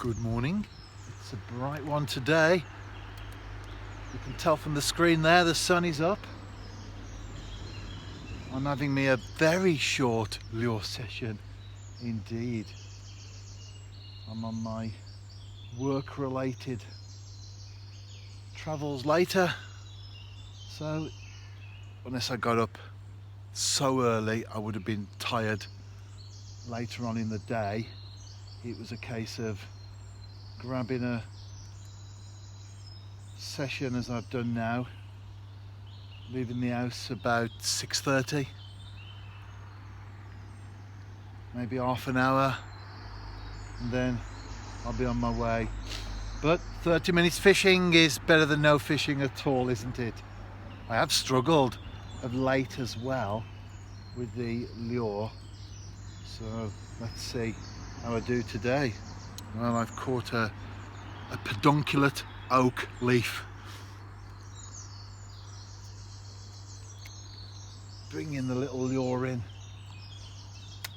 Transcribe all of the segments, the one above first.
Good morning. It's a bright one today. You can tell from the screen there the sun is up. I'm having me a very short lure session indeed. I'm on my work related travels later, so unless I got up so early I would have been tired later on in the day. It was a case of grabbing a session as I've done now, leaving the house about 6:30, maybe half an hour, and then I'll be on my way. But 30 minutes fishing is better than no fishing at all, isn't it? I have struggled of late as well with the lure, so let's see how I do today. Well, I've caught a pedunculate oak leaf. Bringing the little lure in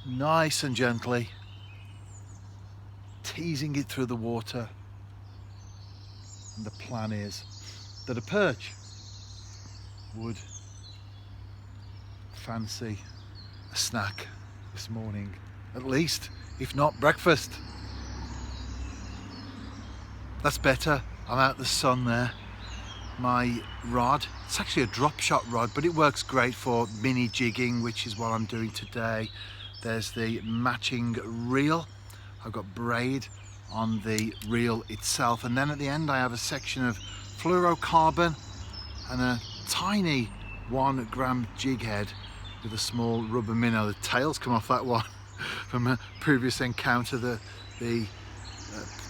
nice and gently, teasing it through the water, and the plan is that a perch would fancy a snack this morning, at least, if not breakfast. That's better. I'm out in the sun there. My rod, it's actually a drop shot rod, but it works great for mini jigging, which is what I'm doing today. There's the matching reel. I've got braid on the reel itself, and then at the end I have a section of fluorocarbon and a tiny 1 gram jig head with a small rubber minnow. The tails come off that one from a previous encounter. The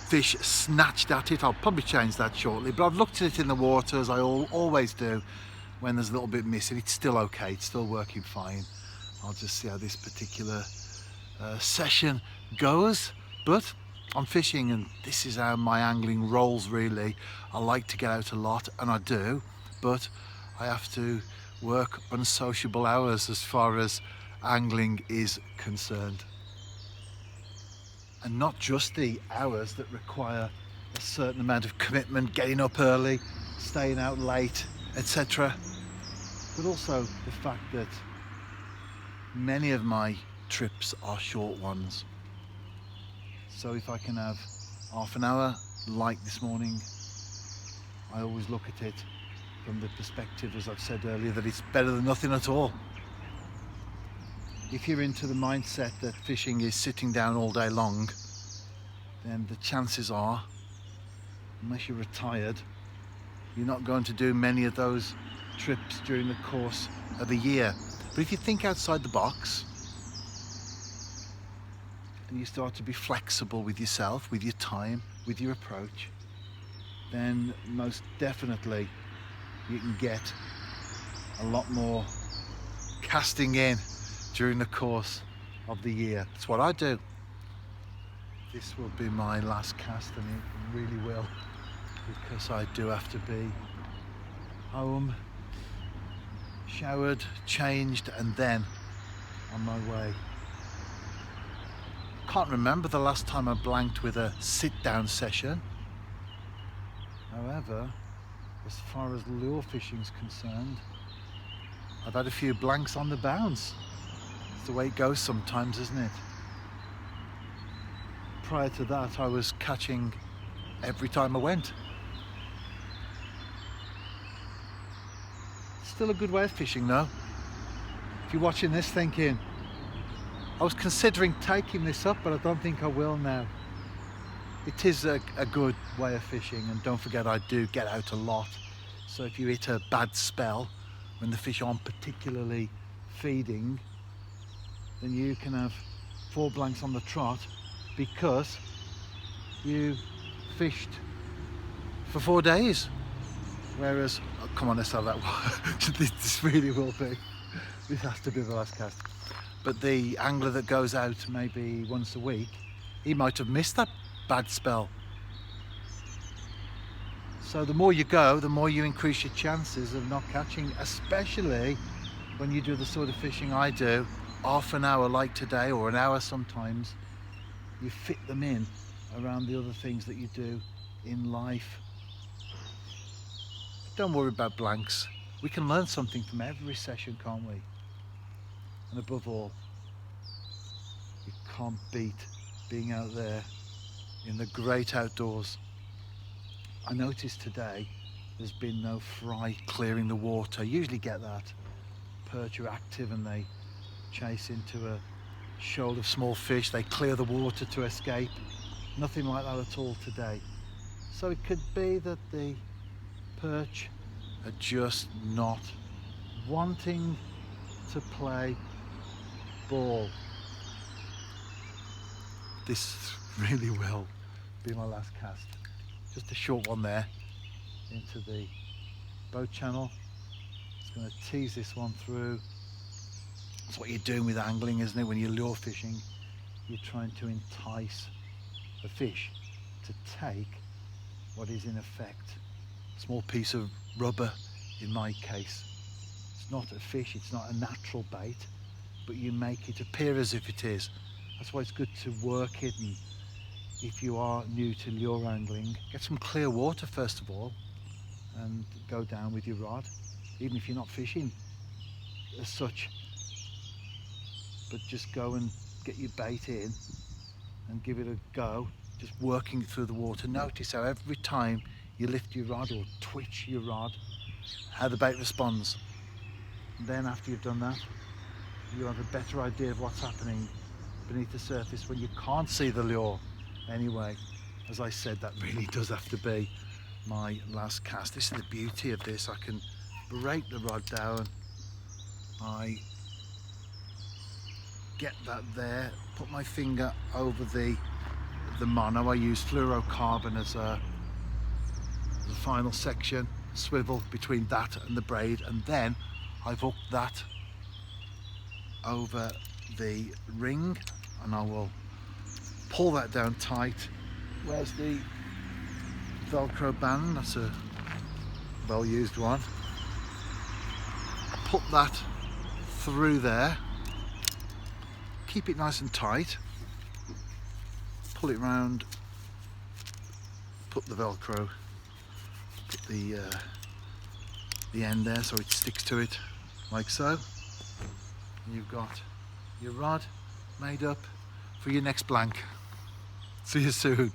fish snatched at it. I'll probably change that shortly, but I've looked at it in the water as I always do when there's a little bit missing. It's still okay, it's still working fine. I'll just see how this particular session goes, but I'm fishing and this is how my angling rolls really. I like to get out a lot, and I do, but I have to work unsociable hours as far as angling is concerned. And not just the hours that require a certain amount of commitment, getting up early, staying out late, etc., but also the fact that many of my trips are short ones. So if I can have half an hour like this morning, I always look at it from the perspective, as I've said earlier, that it's better than nothing at all. If you're into the mindset that fishing is sitting down all day long, then the chances are, unless you're retired, you're not going to do many of those trips during the course of a year. But if you think outside the box and you start to be flexible with yourself, with your time, with your approach, then most definitely you can get a lot more casting in during the course of the year. That's what I do. This will be my last cast, and it really will, because I do have to be home, showered, changed, and then on my way. Can't remember the last time I blanked with a sit-down session. However, as far as lure fishing is concerned, I've had a few blanks on the bounce. It's the way it goes sometimes, isn't it? Prior to that, I was catching every time I went. Still a good way of fishing though. If you're watching this thinking, I was considering taking this up, but I don't think I will now. It is a good way of fishing, and don't forget I do get out a lot. So if you hit a bad spell when the fish aren't particularly feeding, then you can have 4 blanks on the trot because you fished for 4 days. Whereas, oh, come on, let's have that one. This really will be. This has to be the last cast. But the angler that goes out maybe once a week, he might have missed that bad spell. So the more you go, the more you increase your chances of not catching, especially when you do the sort of fishing I do, half an hour like today, or an hour sometimes. You fit them in around the other things that you do in life. Don't worry about blanks. We can learn something from every session, can't we? And above all, you can't beat being out there in the great outdoors. I noticed today there's been no fry clearing the water. You usually get that. Perch are active and they chase into a shoal of small fish. They clear the water to escape. Nothing like that at all today. So it could be that the perch are just not wanting to play ball. This really will be my last cast. Just a short one there into the boat channel. It's going to tease this one through. That's what you're doing with angling, isn't it? When you're lure fishing, you're trying to entice a fish to take what is in effect a small piece of rubber. In my case, it's not a fish, it's not a natural bait, but you make it appear as if it is. That's why it's good to work it. And if you are new to lure angling, get some clear water first of all and go down with your rod, even if you're not fishing as such, but just go and get your bait in and give it a go, just working through the water. Notice how every time you lift your rod or twitch your rod, how the bait responds. And then after you've done that, you'll have a better idea of what's happening beneath the surface when you can't see the lure. Anyway, as I said, that really does have to be my last cast. This is the beauty of this. I can break the rod down. I get that there, put my finger over the mono. I use fluorocarbon as the final section, swivel between that and the braid, and then I've hooked that over the ring and I will pull that down tight. Where's the Velcro band? That's a well used one. Put that through there, keep it nice and tight, pull it round, put the Velcro, put the end there so it sticks to it like so. And you've got your rod made up for your next blank. See you soon.